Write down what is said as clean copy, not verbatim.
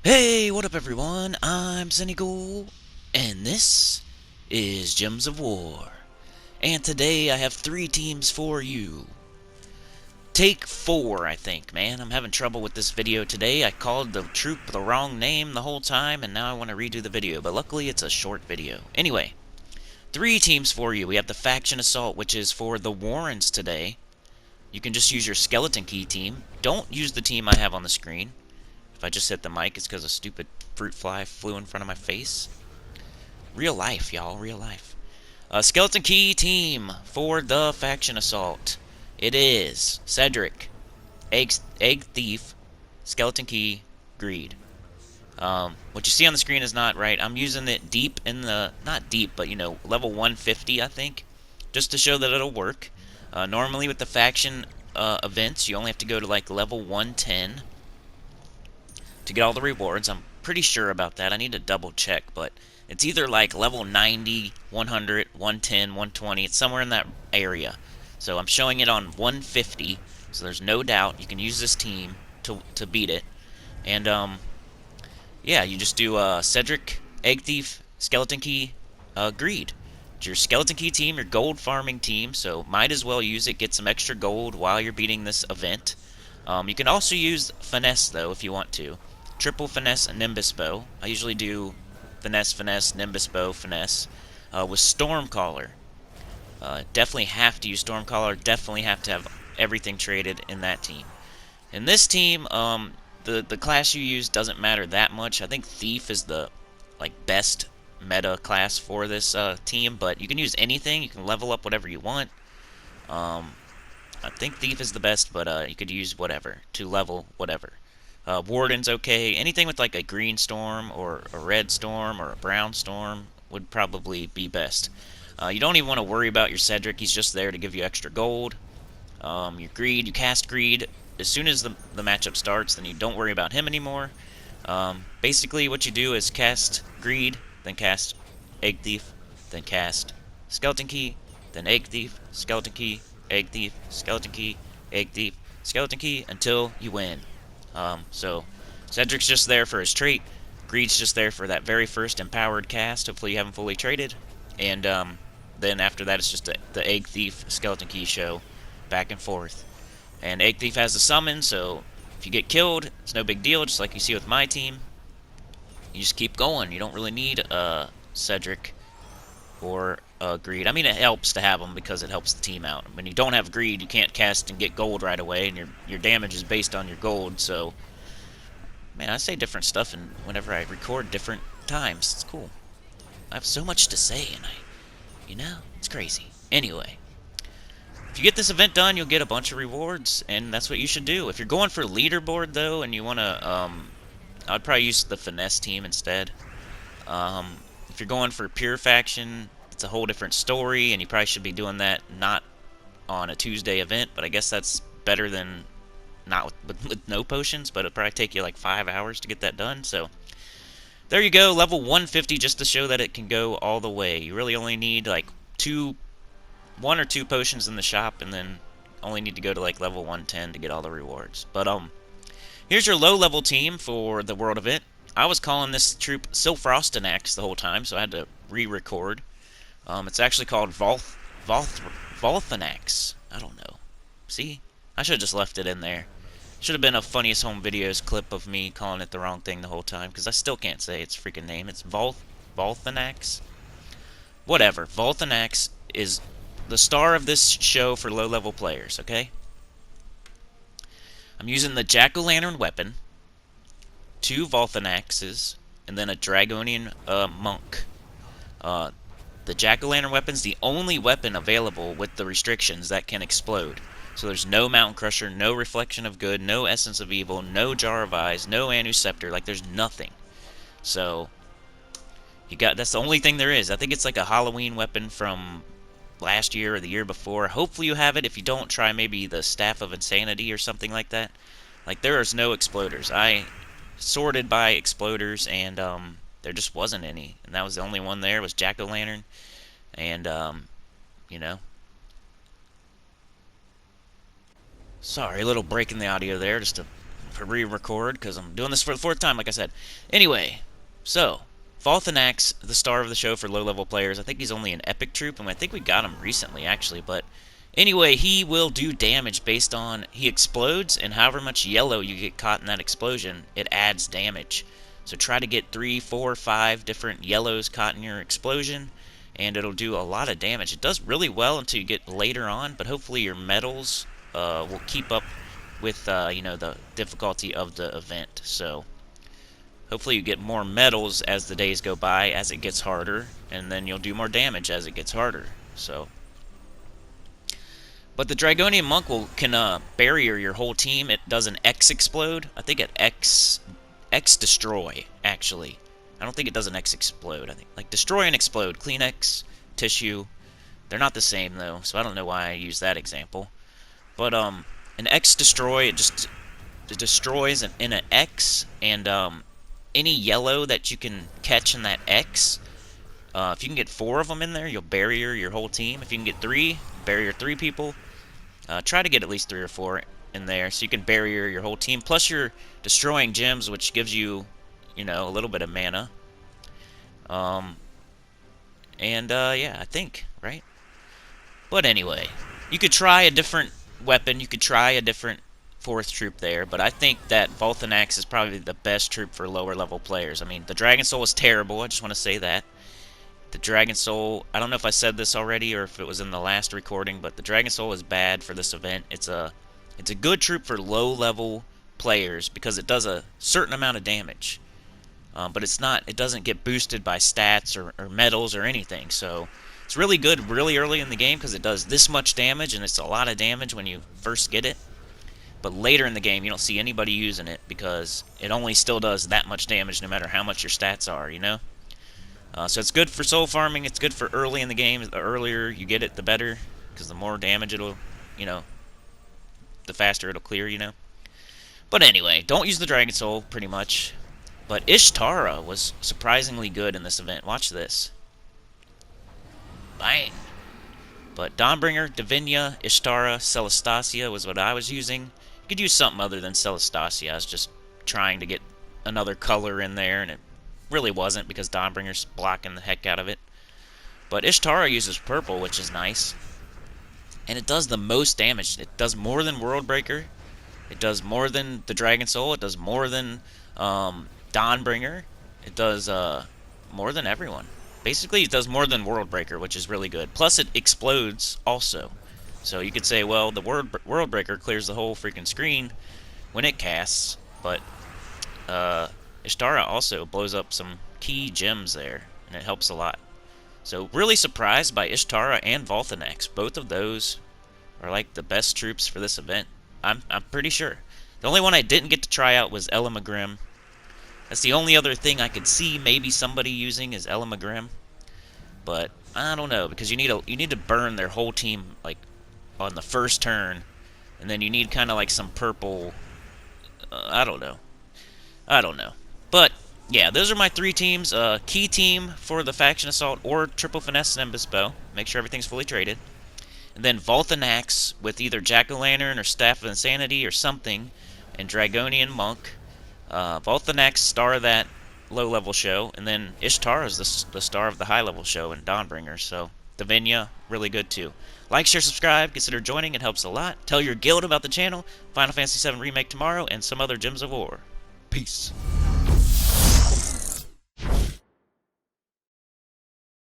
Hey, what up everyone? I'm Sinnycool, and this is Gems of War. And today I have 3 teams for you. Take 4, I think, man. I'm having trouble with this video today. I called the troop the wrong name the whole time, and now I want to redo the video, but luckily it's a short video. Anyway, 3 teams for you. We have the Faction Assault, which is for the Warrens today. You can just use your Skeleton Key team. Don't use the team I have on the screen. If I just hit the mic, it's because a stupid fruit fly flew in front of my face. Real life, y'all, real life. Skeleton Key team for the Faction Assault. It is Cedric, Egg Thief, Skeleton Key, Greed. What you see on the screen is not right. I'm using it deep in the, not deep, but level 150, I think, just to show that it'll work. Normally with the faction events, you only have to go to like level 110 to get all the rewards. I'm pretty sure about that. I need to double check, but it's either like level 90, 100, 110, 120. It's somewhere in that area. So I'm showing it on 150, so there's no doubt you can use this team to beat it. And yeah, you just do Cedric, Egg Thief, Skeleton Key, Greed. It's your Skeleton Key team, your gold farming team, so might as well use it, get some extra gold while you're beating this event. You can also use Finesse, though, if you want to. Triple Finesse and Nimbus Bow. I usually do Finesse, Finesse, Nimbus Bow, Finesse. With Stormcaller. Definitely have to use Stormcaller. Definitely have to have everything traded in that team. In this team, the class you use doesn't matter that much. I think Thief is the best meta class for this team, but you can use anything. You can level up whatever you want. I think Thief is the best, but you could use whatever to level whatever. Warden's okay. Anything with like a green storm or a red storm or a brown storm would probably be best. You don't even want to worry about your Cedric. He's just there to give you extra gold. Your Greed, you cast Greed. As soon as the matchup starts, then you don't worry about him anymore. Basically, what you do is cast Greed, then cast Egg Thief, then cast Skeleton Key, then Egg Thief, Skeleton Key, Egg Thief, Skeleton Key, Egg Thief, Skeleton Key, until you win. So, Cedric's just there for his trait. Greed's just there for that very first empowered cast. Hopefully you haven't fully traded. And then after that, it's just the Egg Thief, Skeleton Key show, back and forth. And Egg Thief has the summon, so if you get killed, it's no big deal, just like you see with my team. You just keep going. You don't really need Cedric or Greed. I mean, it helps to have them because it helps the team out. When you don't have Greed, you can't cast and get gold right away, and your damage is based on your gold. So, man, I say different stuff, and whenever I record different times, it's cool. I have so much to say, and it's crazy. Anyway, if you get this event done, you'll get a bunch of rewards, and that's what you should do. If you're going for leaderboard though, and you wanna, I'd probably use the Finesse team instead. If you're going for pure faction, it's a whole different story, and you probably should be doing that not on a Tuesday event, but I guess that's better than not with no potions, but it'll probably take you like 5 hours to get that done, so there you go, level 150, just to show that it can go all the way. You really only need like 1 or 2 potions in the shop, and then only need to go to like level 110 to get all the rewards. But here's your low level team for the world event. I was calling this troop Silfrostanax the whole time, so I had to re-record. It's actually called Volthanax. I don't know. See? I should have just left it in there. Should have been a Funniest Home Videos clip of me calling it the wrong thing the whole time, because I still can't say its freaking name. It's Volthanax? Whatever. Volthanax is the star of this show for low-level players, okay? I'm using the Jack-o'-lantern weapon, 2 Volthanaxes, and then a Dragonian monk. The Jack-o'-lantern weapon's the only weapon available with the restrictions that can explode. So there's no Mountain Crusher, no Reflection of Good, no Essence of Evil, no Jar of Eyes, no Anu Scepter. Like, there's nothing. So, that's the only thing there is. I think it's like a Halloween weapon from last year or the year before. Hopefully you have it. If you don't, try maybe the Staff of Insanity or something like that. Like, there is no exploders. I sorted by exploders, and there just wasn't any. And that was the only one there, was Jack-o'-lantern. And, sorry, a little break in the audio there, just to re-record because I'm doing this for the 4th time, like I said. Anyway, so Volthanax, the star of the show for low-level players. I think he's only an epic troop, and I think we got him recently, actually. But anyway, he will do damage based on he explodes, and however much yellow you get caught in that explosion, it adds damage. So try to get 3, 4, 5 different yellows caught in your explosion, and it'll do a lot of damage. It does really well until you get later on, but hopefully your medals will keep up with you know, the difficulty of the event. So hopefully you get more medals as the days go by, as it gets harder, and then you'll do more damage as it gets harder. So, but the Dragonian Monk can barrier your whole team. It does an X explode. I think it X destroy, actually. I don't think it does an X explode. I think like destroy and explode. Clean X, tissue. They're not the same though, so I don't know why I use that example. But an X destroy, it just destroys in an X, and any yellow that you can catch in that X, if you can get 4 of them in there, you'll barrier your whole team. If you can get 3, barrier 3 people. Try to get at least 3 or 4 in there, so you can barrier your whole team. Plus, you're destroying gems, which gives you, you know, a little bit of mana. Yeah, I think, right? But anyway, you could try a different weapon. You could try a different 4th troop there, but I think that Volthanax is probably the best troop for lower level players. I mean, the Dragon Soul is terrible. I just want to say that. The Dragon Soul, I don't know if I said this already or if it was in the last recording, but the Dragon Soul is bad for this event. It's a good troop for low level players because it does a certain amount of damage. But it doesn't get boosted by stats or medals or anything. So it's really good really early in the game because it does this much damage, and it's a lot of damage when you first get it. But later in the game, you don't see anybody using it because it only still does that much damage no matter how much your stats are, you know? So it's good for soul farming. It's good for early in the game. The earlier you get it, the better, because the more damage it'll, you know, the faster it'll clear, you know? But anyway, don't use the Dragon Soul, pretty much. But Ishtara was surprisingly good in this event. Watch this. Bang! But Dawnbringer, Divinia, Ishtara, Celastasia was what I was using. You could use something other than Celastasia. I was just trying to get another color in there, and it really wasn't because Dawnbringer's blocking the heck out of it. But Ishtara uses purple, which is nice. And it does the most damage. It does more than Worldbreaker. It does more than the Dragon Soul. It does more than Dawnbringer. It does more than everyone. Basically, it does more than Worldbreaker, which is really good. Plus, it explodes also. So you could say, well, the Worldbreaker clears the whole freaking screen when it casts. But Ishtara also blows up some key gems there, and it helps a lot. So really surprised by Ishtara and Volthanax. Both of those are like the best troops for this event. I'm pretty sure. The only one I didn't get to try out was Elamagrim. That's the only other thing I could see maybe somebody using is Elamagrim. But I don't know, because you need to burn their whole team like on the first turn, and then you need kind of like some purple. I don't know. But yeah, those are my 3 teams. Key team for the Faction Assault or Triple Finesse and Embusbo. Make sure everything's fully traded. And then Volthanax with either Jack-o'-lantern or Staff of Insanity or something, and Dragonian Monk. Volthanax, star of that low-level show, and then Ishtara is the star of the high-level show in Dawnbringer. So Divinia, really good too. Like, share, subscribe, consider joining, it helps a lot. Tell your guild about the channel. Final Fantasy VII Remake tomorrow, and some other Gems of War. Peace.